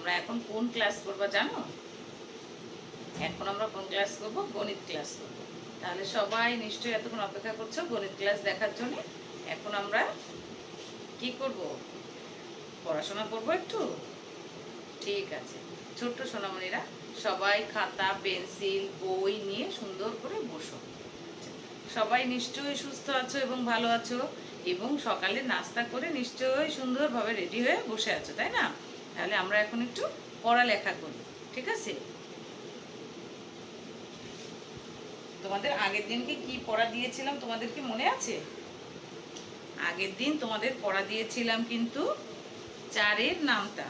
আমরা এখন কোন ক্লাস করবো জানো? এখন আমরা কোন ক্লাস করব? গণিত ক্লাস করব। তাহলে সবাই নিশ্চয়ই এতক্ষণ অপেক্ষা করছো গণিত ক্লাস দেখার জন্য। এখন আমরা কি করব? পড়াশোনা করব একটু। ঠিক আছে, ছোট্ট সোনামণিরা সবাই খাতা পেন্সিল বই নিয়ে সুন্দর করে বসো। সবাই নিশ্চয়ই সুস্থ আছো এবং ভালো আছো, এবং সকালে নাস্তা করে নিশ্চয়ই সুন্দরভাবে রেডি হয়ে বসে আছো, তাই না? তাহলে আমরা এখন একটু পড়ালেখা করি, ঠিক আছে? তোমাদের আগের দিনকে কি পড়া দিয়েছিলাম তোমাদের কি মনে আছে? আগের দিন তোমাদের পড়া দিয়েছিলাম কিন্তু চারের নামতা।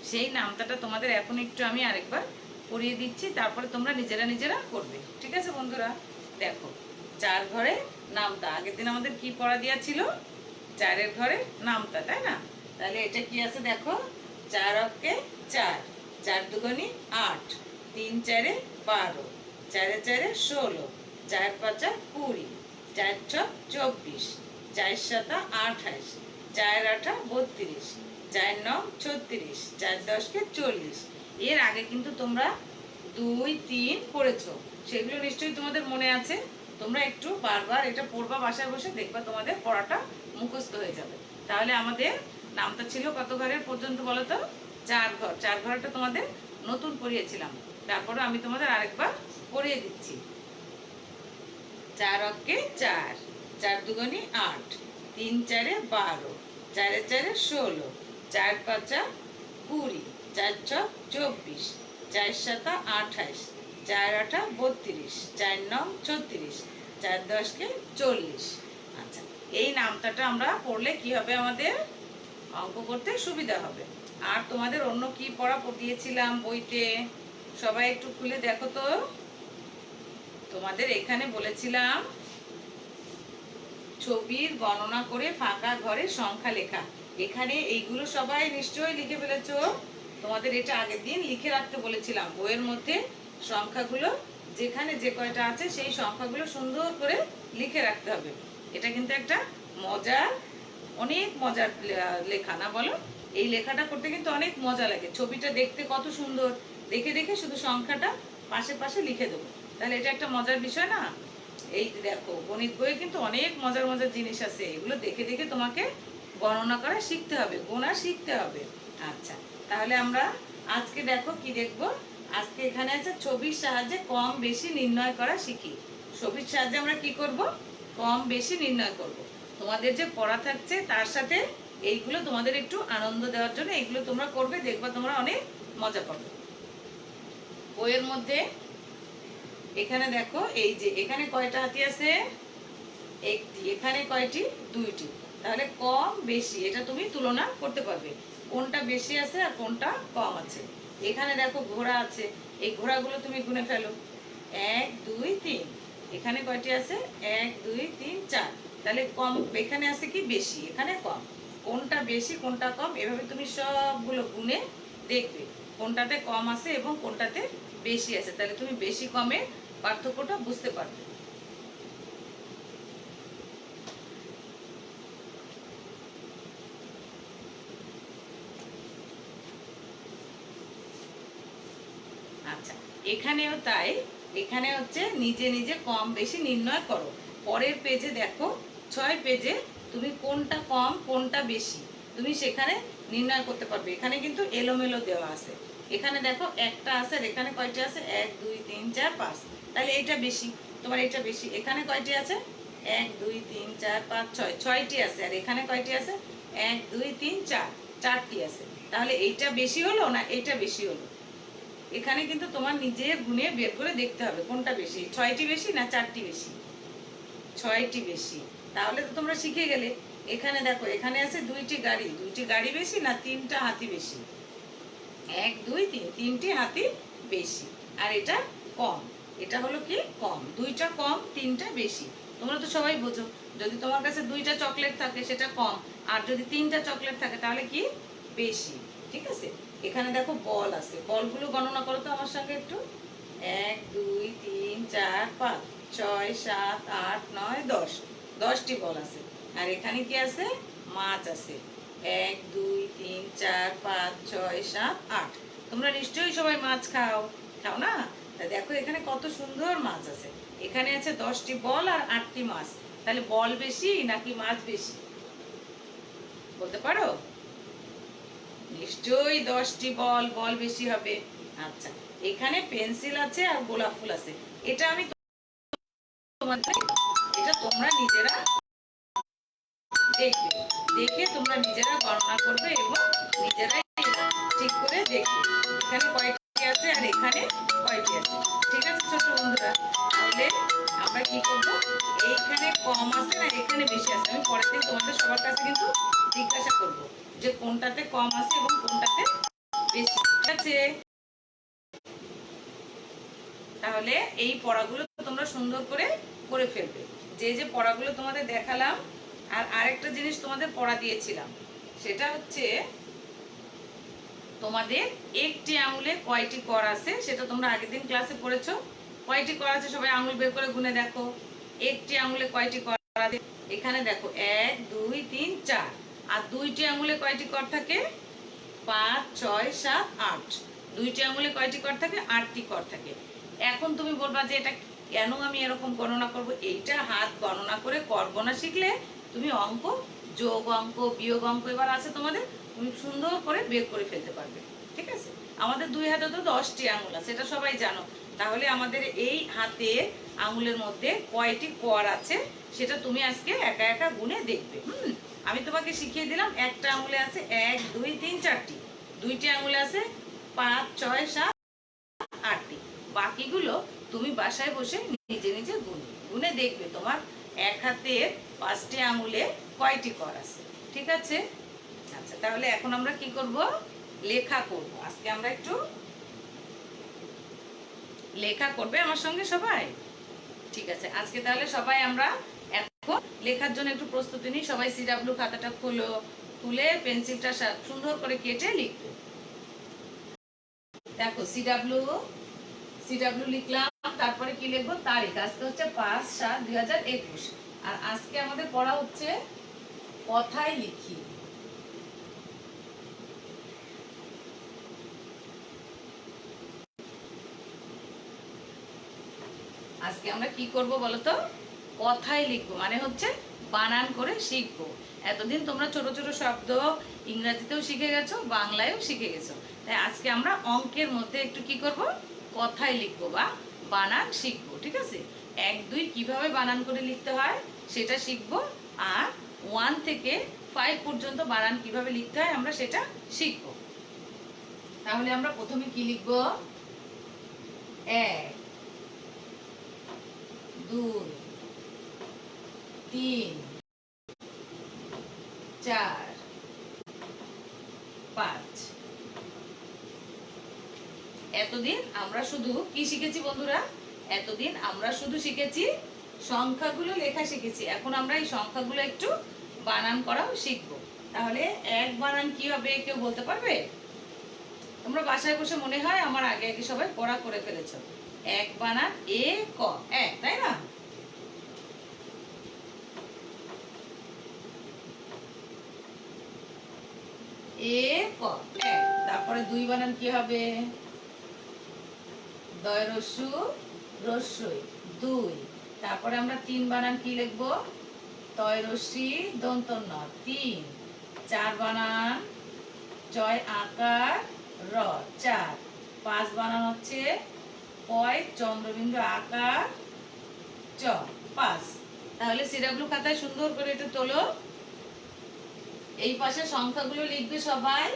সেই নামতাটা তোমাদের এখন একটু আমি আরেকবার পড়িয়ে দিচ্ছি, তারপরে তোমরা নিজেরা নিজেরা করবে, ঠিক আছে বন্ধুরা? দেখো, চার ঘরে নামতা। আগের দিন আমাদের কি পড়া দিয়েছিল? চারের ঘরে নামতা, তাই না? তাহলে এটা কি আছে দেখো, 4 অক্ষে 4, 4 দুগুণে 8, 3 4 12, 4 4 16, 4 5 20, 4 6 24, 4 7 28, 4 8 32, 4 9 36, 4 10 40। এর আগে কিন্তু তোমরা 2 3 পড়েছো, সেগুলো নিশ্চয়ই তোমাদের মনে আছে। তোমরা একটু বারবার এটা পড়বা, বাসায় বসে দেখবা তোমাদের পড়াটা মুখস্থ হয়ে যাবে। তাহলে আমাদের নামটা ছিল কত ঘরের পর্যন্ত বলো তো? 4 ঘর। 4 ঘরটা তোমাদের নতুন পড়িয়েছিলাম, তারপরে আমি তোমাদের আরেকবার পড়িয়ে দিচ্ছি। 4 অক্ষে 4, 4 দুগুণে 8, 3 4 12, 4 4 16, 4 5 20, 4 6 24, 4 7 28, 4 8 32, 4 9 36, 4 10 40। আচ্ছা, এই নামটাটা আমরা পড়লে কি হবে? আমাদের অঙ্ক করতে সুবিধা হবে। আর তোমাদের অন্য কি পড়া দিয়েছিলাম বইতে? সবাই একটু খুলে দেখো তো। তোমাদের এখানে বলেছিলাম ছবির গণনা করে ফাঁকা ঘরে সংখ্যা লেখা। এখানে এইগুলো সবাই নিশ্চয়ই লিখে ফেলেছো। তোমাদের এটা আগের দিন লিখে রাখতে বলেছিলাম। বইয়ের মধ্যে সংখ্যাগুলো যেখানে যে কয়টা আছে সেই সংখ্যাগুলো সুন্দর করে লিখে রাখতে হবে। এটা কিন্তু একটা মজার, অনেক মজার লেখা, না বলো? এই লেখাটা করতে কিন্তু অনেক মজা লাগে। ছবিটা দেখতে কত সুন্দর, দেখে দেখে শুধু সংখ্যাটা পাশে পাশে লিখে দেবো। তাহলে এটা একটা মজার বিষয় না? এই দেখো, গণিত বইয়ে কিন্তু অনেক মজার মজার জিনিস আছে, এগুলো দেখে দেখে তোমাকে গণনা করা শিখতে হবে, গোনা শিখতে হবে। আচ্ছা, তাহলে আমরা আজকে দেখো কি দেখবো। আজকে এখানে আছে ছবির সাহায্যে কম বেশি নির্ণয় করা শিখি। ছবির সাহায্যে আমরা কি করব? কম বেশি নির্ণয় করব। তোমাদের যে পড়া থাকছে তার সাথে এইগুলো তোমাদের একটু আনন্দ দেওয়ার জন্য এইগুলো তোমরা করবে, দেখবা তোমরা অনেক মজা পাবে। বইয়ের মধ্যে এখানে দেখো, এই যে এখানে কয়টা হাতি আছে? একটি। এখানে কয়টি? দুইটি। তাহলে কম বেশি এটা তুমি তুলনা করতে পারবে, কোনটা বেশি আছে আর কোনটা কম আছে। এখানে দেখো ঘোড়া আছে, এই ঘোড়াগুলো তুমি গুনে ফেলো। 1 2 3। এখানে কয়টি আছে? 1 2 3 4। তাহলে কম এখানে আছে কি বেশি, এখানে কম। কোনটা বেশি কোনটা কম এভাবে তুমি সবগুলো গুনে দেখবে কোনটাতে কম আছে এবং কোনটাতে বেশি আছে। তাহলে তুমি বেশি কমের পার্থক্যটা বুঝতে পারবে। আচ্ছা, এখানেও তাই। এখানে হচ্ছে নিজে নিজে কম বেশি নির্ণয় করো। পরের পেজে দেখো, 6 পেজে তুমি কোনটা কম কোনটা বেশি তুমি সেখানে নির্ণয় করতে পারবে। এখানে কিন্তু এলোমেলো দেওয়া আছে। এখানে দেখো একটা আছে, আর এখানে কয়টি আছে? 1 2 3 4 5। তাহলে এটা বেশি, তোমার এটা বেশি। এখানে কয়টি আছে? 1 2 3 4 5 6, 6টি আছে। আর এখানে কয়টি আছে? 1 2 3 4, 4টি আছে। তাহলে এইটা বেশি হলো না এইটা বেশি হলো? এখানে কিন্তু তোমার নিজে গুনে বের করে দেখতে হবে কোনটা বেশি, 6টি বেশি না 4টি বেশি? 6টি বেশি। তাহলে তো তোমরা শিখে গেলে। এখানে দেখো, এখানে আছে 2টি গাড়ি, 2টি গাড়ি বেশি না 3টা হাতি বেশি? 1 2 3, 3টি হাতি বেশি। আর এটা কম, এটা হলো কি কম। 2টা কম 3টা বেশি। তোমরা তো সবাই বোঝো, যদি তোমার কাছে 2টা চকলেট থাকে সেটা কম, আর যদি 3টা চকলেট থাকে তাহলে কি বেশি। ঠিক আছে? এখানে দেখো বল আছে, বলগুলো গণনা করো তো আমার সঙ্গে একটু। 1 2 3 4 5 6 7 8 9 10, 10টি বল আছে। আর এখানে কি আছে? মাছ আছে। 1 2 3 4 5 6 7 8। তোমরা নিশ্চয়ই সবাই মাছ খাও, খাও না? তা দেখো এখানে কত সুন্দর মাছ আছে। এখানে আছে 10টি বল আর 8টি মাছ। তাহলে বল বেশি নাকি মাছ বেশি বলতে পারো? নিশ্চয়ই 10টি বল, বল বেশি হবে। আচ্ছা, এখানে পেন্সিল আছে আর গোলাপ ফুল আছে। এটা আমি তোমাদের, এটা তোমরা নিজেরা দেখবে, দেখে তোমরা নিজেরা গণনা করবে এবং নিজেরাই ঠিক করে দেখবে এখানে কয়টি আছে আর এখানে কয়টি আছে। ঠিক আছে ছোট বন্ধুরা? তাহলে আমরা কি করব, এইখানে কম আছে না এখানে বেশি আছে, আমি পরের দিন তোমাদের সবার কাছে কিন্তু জিজ্ঞাসা করব যে কোনটাতে কম আছে এবং কোনটাতে বেশি। ঠিক আছে? তাহলে এই পড়াগুলো তোমরা সুন্দর করে করে ফেলবে। যে যে পড়াগুলো তোমাদের দেখালাম, আর আরেকটা জিনিস তোমাদের পড়া দিয়েছিলাম, সেটা হচ্ছে তোমাদের একটি আঙুলে কয়টি কর আছে, সেটা তোমরা আগের দিন ক্লাসে পড়েছো। কয়টি কর আছে সবাই আঙুল বের করে গুনে দেখো। একটি আঙুলে কয়টি কর আছে? এখানে দেখো 1 2 3 4। আর দুইটি আঙুলে কয়টি কর থাকে? 5 6 7 8। দুইটি আঙুলে কয়টি কর থাকে? 8টি কর থাকে। এখন তুমি বলবা যে এটা কেন আমি এরকম গণনা করব? এইটা হাত গণনা করে কর গোনা শিখলে তুমি অঙ্ক, যোগ অঙ্ক, বিয়োগ অঙ্ক এবার আছে তোমাদের, তুমি সুন্দর করে বের করে ফেলতে পারবে। ঠিক আছে? আমাদের দুই হাতে তো 10টি আঙুল আছে, এটা সবাই জানো। তাহলে আমাদের এই হাতে আঙুলের মধ্যে কয়টি কর আছে সেটা তুমি আজকে একা একা গুনে দেখবে। আমি তোমাকে শিখিয়ে দিলাম, একটা আঙুলে আছে 1 2 3 4টি, দুইটি আঙুলে আছে 5 6 7 8টি। বাকিগুলো তুমি বাসায় বসে নিজে নিজে গুনে দেখবে তোমার এক হাতের 5টি আঙুলে কয়টি কর আছে। ঠিক আছে? আচ্ছা, তাহলে এখন আমরা কি করব, লেখা করব। আজকে আমরা একটু লেখা করবে আমার সঙ্গে সবাই। ঠিক আছে, আজকে তাহলে সবাই আমরা এখন লেখার জন্য একটু প্রস্তুতি নিই। সবাই সিডাব্লিউ খাতাটা খোলো, খুলে পেন্সিলটা সুন্দর করে কেটে লিখবে। দেখো সিডাব্লিউ সিডাব্লিউ লিখলাম, তারপরে কি লিখবো? তারিখ। আজকে হচ্ছে 5/7/2021। আর আজকে আমাদের পড়া হচ্ছে কথায় লিখি। আজকে আমরা কি করব বলতো? কথায় লিখবো, মানে হচ্ছে বানান করে শিখবো। এতদিন তোমরা ছোট ছোট শব্দ ইংরেজিতেও শিখে গেছো, বাংলায়ও শিখে গেছো। তাই আজকে আমরা অঙ্কের মধ্যে একটু কি করব, কথায় লিখবো বা বানান শিখবো। ঠিক আছে? 1 2 কিভাবে বানান করে লিখতে হয় সেটা শিখবো। আর 1 থেকে 5 পর্যন্ত বানান কিভাবে লিখতে হয় আমরা সেটা শিখবো। তাহলে আমরা প্রথমে কি লিখবো? 1 2 3 4 5। এতদিন আমরা শুধু কি শিখেছি বন্ধুরা? এতদিন আমরা শুধু শিখেছি সংখ্যাগুলো লেখা শিখেছি। এখন আমরা এই সংখ্যাগুলো একটু বানান করাও শিখবো। তাহলে এক বানান কি হবে কেউ বলতে পারবে? তোমরা বাসায় বসে মনে হয় আমার আগে আগে সবাই পড়া করে ফেলেছো। এক বানান এ ক, এক, তাই না? এ ক, এক। তারপরে দুই বানান কি হবে? দয় রস্যু রস্যই, দুই। তারপরে আমরা তিন বানান কি লিখবো? তয় রশ্মি দন্ত ন, তিন। চার বানান চয় আকার র, চার। পাঁচ বানান হচ্ছে পয় চন্দ্রবিন্দু আকার চ, পাঁচ। তাহলে সিডাব্লিউ খাতায় সুন্দর করে এটা তোলো। এই পাশে সংখ্যাগুলো লিখবে সবাই।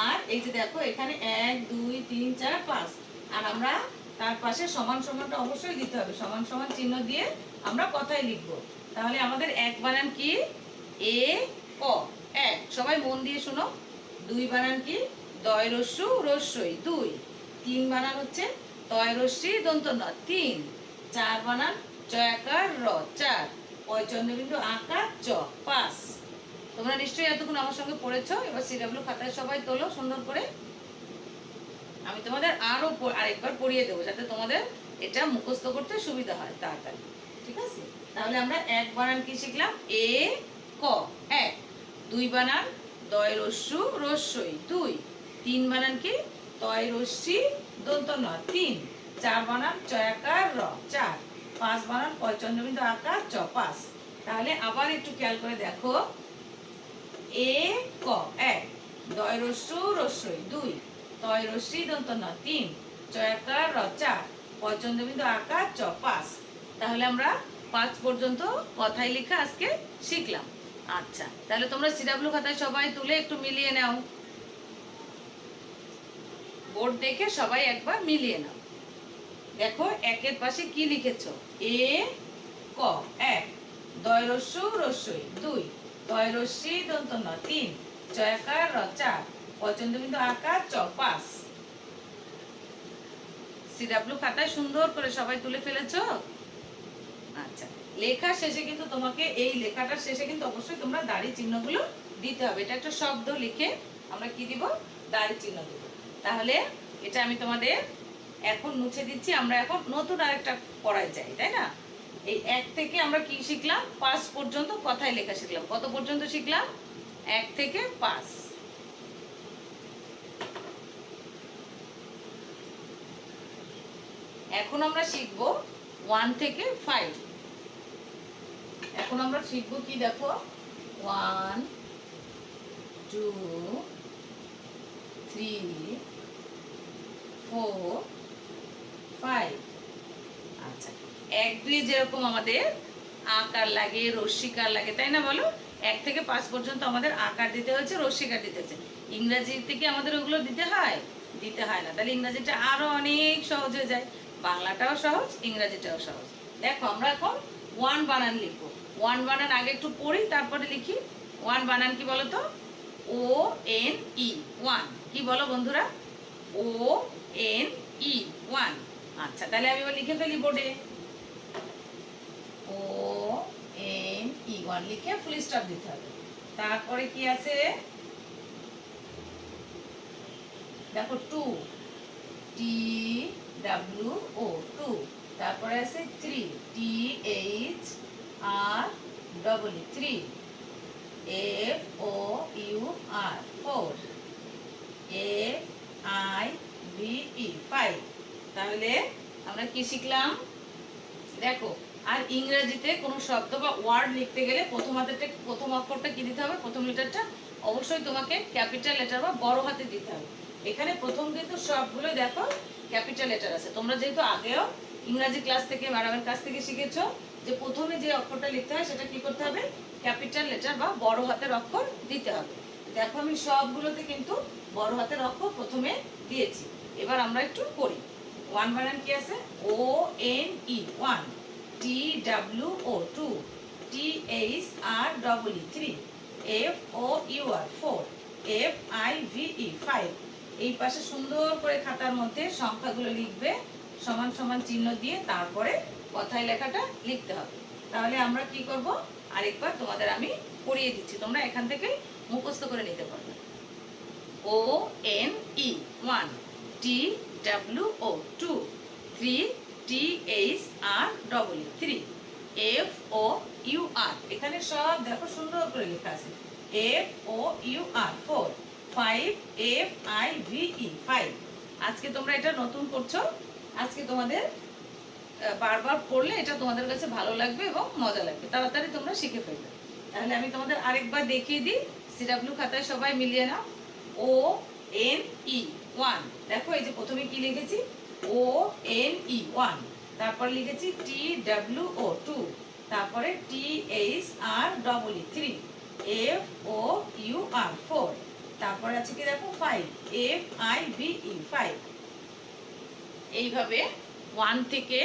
আর এই যে দেখো এখানে 1 2 3 4 5। আর আমরা তার পাশে সমান সমানটা অবশ্যই দিতে হবে, সমান সমান চিহ্ন দিয়ে আমরা কথাই লিখবো। তাহলে আমাদের এক বানান কি? এ ক, এক। সবাই মন দিয়ে শোনো। দুই বানান কি? দয় রস্যু রস্যই, দুই। তিন বানান হচ্ছে তয় রশ্মি দন্ত ন, তিন। চার বানান চয়াকার র, চার। পয় চন্দ্রবিন্দু আকার চ, পাঁচ। তোমরা নিশ্চয়ই এতক্ষণ আমার সঙ্গে পড়েছো। এবার সিডাব্লিউ খাতায় সবাই তোলো সুন্দর করে। আমি তোমাদের আরো আরেকবার পড়িয়ে দেবো যাতে তোমাদের এটা মুখস্থ করতে সুবিধা হয় তাড়াতাড়ি। ঠিক আছে? তাহলে আমরা এক বানান কি শিখলাম? এ ক, এক। দুই বানান দয় রস্যু রস্যই 2, 3 বানান কি তয় রস্যি দন্ত ন 3, 4 বানান চয়াকার র 4, 5 বানান পয়চন্দ্রবিন্দু আকার চ 5। তাহলে আবার একটু খেয়াল করে দেখো, এ ক 1, দয় রস্যু রস্যই 2, তয় রস্যি দন্ত ন 3, চয়াকার র 4, পয়চন্দ্রবিন্দু আকার চ 5। তাহলে আমরা 5 পর্যন্ত কথায় লেখা আজকে শিখলাম। আচ্ছা, তাহলে তোমরা সিডাব্লিউ খাতায় সবাই তুলে একটু মিলিয়ে নাও, বোর্ড দেখে সবাই একবার মিলিয়ে নাও। দেখো একের পাশে কি লিখেছো, এ ক 1, দয় রস্যু রস্যই 2, তয় রস্যি দন্ত ন 3, চয়াকার র 4, পয়চন্দ্রবিন্দু আকার চ 5। সিডাব্লিউ খাতায় সুন্দর করে সবাই তুলে ফেলেছো? আচ্ছা, লেখার শেষে কিন্তু তোমাকে এই লেখাটার শেষে কিন্তু অবশ্যই তোমরা দাড়ি চিহ্নগুলো দিতে হবে। এটা একটা শব্দ লিখে আমরা কি দিব, দাড়ি চিহ্ন দেব। তাহলে এটা আমি তোমাদের এখন মুছে দিচ্ছি। আমরা এখন নতুন আরেকটা পড়ায় যাই, তাই না? এই 1 থেকে আমরা কি শিখলাম, 5 পর্যন্ত কথায় লেখা শিখলাম। কত পর্যন্ত শিখলাম? 1 থেকে 5। এখন আমরা শিখবো 1 থেকে 5। এখন আমরা শিখবো কি, দেখো 1 2 3 4 5। আচ্ছা, 1 2 যেরকম আমাদের আকার লাগে, রস্যিকার লাগে, তাই না বলো? 1 থেকে 5 পর্যন্ত আমাদের আকার দিতে হয়েছে, রস্যিকার দিতে হয়েছে। ইংরেজি থেকে আমাদের ওগুলো দিতে হয়? দিতে হয় না। তাহলে ইংরেজিটা আরো অনেক সহজ হয়ে যায়। বাংলাটাও সহজ, ইংরেজিটাও সহজ। দেখো আমরা এখন 1 বানান লিখবো। 1 বানান আগে একটু পড়ি, তারপরে লিখি। 1 বানান কি বলো তো? O N E 1। কি বলো বন্ধুরা? O N E 1। আচ্ছা, তাহলে আমি এবার লিখে ফেলি বোর্ডে। ও এন ই 1 লিখে ফুল স্টপ দিতে হবে। তারপরে কি আছে দেখো, 2 টি ডাব্লিউ ও 2। তারপরে আছে 3 T H R double E 3, F O U R 4, F I V E 5। তাহলে আমরা কি শিখলাম দেখো। আর ইংরেজিতে কোনো শব্দ বা ওয়ার্ড লিখতে গেলে প্রথম অক্ষরটা কি দিতে হবে, প্রথম লেটারটা অবশ্যই তোমাকে ক্যাপিটাল লেটার বা বড় হাতে দিতে হবে। এখানে প্রথম কিন্তু সবগুলো দেখো ক্যাপিটাল লেটার আছে। তোমরা যেহেতু আগেও ইংরেজি ক্লাস থেকে ম্যাডামের কাছ থেকে শিখেছো যে প্রথমে যে অক্ষরটা লিখতে হয় সেটা কি করতে হবে, ক্যাপিটাল লেটার বা বড় হাতের অক্ষর দিতে হবে। দেখো আমি সবগুলোতে কিন্তু বড় হাতের অক্ষর প্রথমে দিয়েছি। এবার আমরা একটু করি। 1 বানান কি আছে, O N E 1, T W O 2, T H R double E 3, F O U R 4, F I V E 5। এই পাশে সুন্দর করে খাতার মধ্যে সংখ্যাগুলো লিখবে, সমান সমান চিহ্ন দিয়ে, তারপরে কথায় লেখাটা লিখতে হবে। তাহলে আমরা কি করব, আরেকবার তোমাদের আমি পড়িয়ে দিচ্ছি, তোমরা এখান থেকে মুখস্থ করে নিতে পারবে। O N E 1, T W O 2, 3 T H R double E 3, F O U R, এখানে সব দেখো সুন্দর করে লেখা আছে, F O U R 4, 5 F I V E 5। আজকে তোমরা এটা নতুন করছো, আজকে তোমাদের বারবার পড়লে এটা তোমাদের কাছে ভালো লাগবে এবং মজা লাগবে, তাড়াতাড়ি তোমরা শিখে ফেলবে। তাহলে আমি তোমাদের আরেকবার দেখিয়ে দিই। সিডাব্লিউ খাতায় সবাই মিলিয়ে নাও। ও এন ই 1, দেখো এই যে প্রথমে কি লিখেছি, ও এন ই 1, তারপর লিখেছি টি ডাব্লিউ ও 2, তারপরে T H R double E 3, F O U R 4, তারপরে আছে কি দেখো 5 এফ আই ভি ই 5। এইভাবে 1 থেকে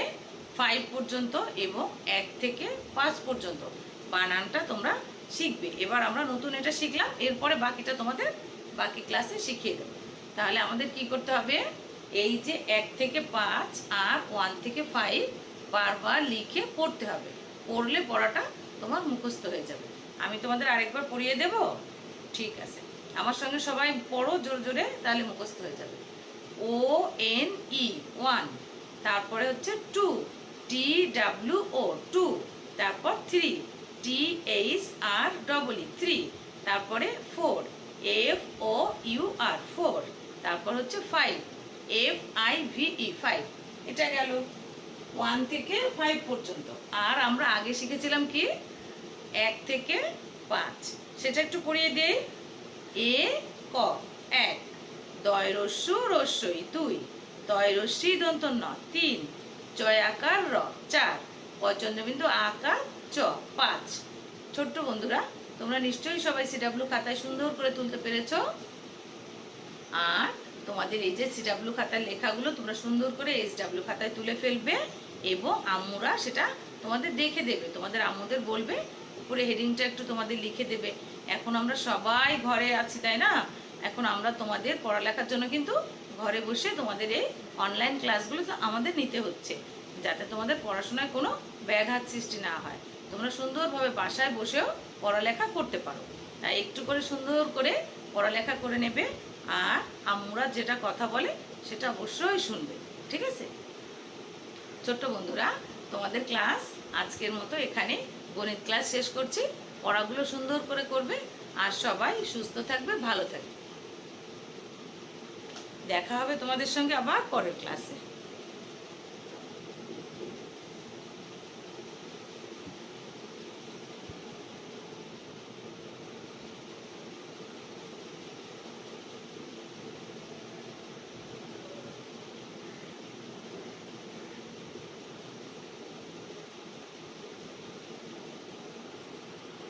5 পর্যন্ত এবং 1 থেকে 5 পর্যন্ত বানানটা তোমরা শিখবে। এবার আমরা নতুন এটা শিখলাম, এরপরে বাকিটা তোমাদের বাকি ক্লাসে শিখিয়ে দেবো। তাহলে আমাদের কি করতে হবে, এই যে 1 থেকে 5 আর 1 থেকে 5 বারবার লিখে পড়তে হবে। পড়লে পড়াটা তোমার মুখস্থ হয়ে যাবে। আমি তোমাদের আরেকবার পড়িয়ে দেব, ঠিক আছে? আমার সঙ্গে সবাই পড়ো জোরে জোরে, তাহলে মুখস্থ হয়ে যাবে। ও এন ই 1, তারপরে হচ্ছে 2 টি ডাব্লিউ ও 2, তারপর 3 T H R double E 3, তারপরে 4 FOUR 4, তারপর হচ্ছে 5, FIVE 5। এটা গেল 1 থেকে 5 পর্যন্ত। আর আমরা আগে শিখেছিলাম কি 1 থেকে 5, সেটা একটু পড়িয়ে দেই। এ ক 1, দয় রস্যু রস্যই 2, তয় রস্যি দন্ত ন 3, চয় আকার র 4, পচন্দ্রবিন্দু আকার চ 5। ছোট্ট বন্ধুরা, তোমরা নিশ্চয়ই সবাই সিডাব্লিউ খাতায় সুন্দর করে তুলতে পেরেছো। আর তোমাদের এই যে সিডাব্লিউ খাতার লেখাগুলো তোমরা সুন্দর করে SW খাতায় তুলে ফেলবে এবং আম্মুরা সেটা তোমাদের দেখে দেবে। তোমাদের আম্মুদের বলবে উপরে হেডিংটা একটু তোমাদের লিখে দেবে। এখন আমরা সবাই ঘরে আছি, তাই না? এখন আমরা তোমাদের পড়ালেখার জন্য কিন্তু ঘরে বসে তোমাদের এই অনলাইন ক্লাসগুলো তো আমাদের নিতে হচ্ছে, যাতে তোমাদের পড়াশোনায় কোনো ব্যাঘাত সৃষ্টি না হয়, তোমরা সুন্দরভাবে বাসায় বসেও পড়ালেখা করতে পারো। তাই একটু করে সুন্দর করে পড়ালেখা করে নেবে, আর আম্মুরা যেটা কথা বলে সেটা অবশ্যই শুনবে, ঠিক আছে? ছোট্ট বন্ধুরা, তোমাদের ক্লাস আজকের মতো এখানে গণিত ক্লাস শেষ করছি। পড়াগুলো সুন্দর করে করবে আর সবাই সুস্থ থাকবে, ভালো থাকবে। দেখা হবে তোমাদের সঙ্গে আবার পরের ক্লাসে।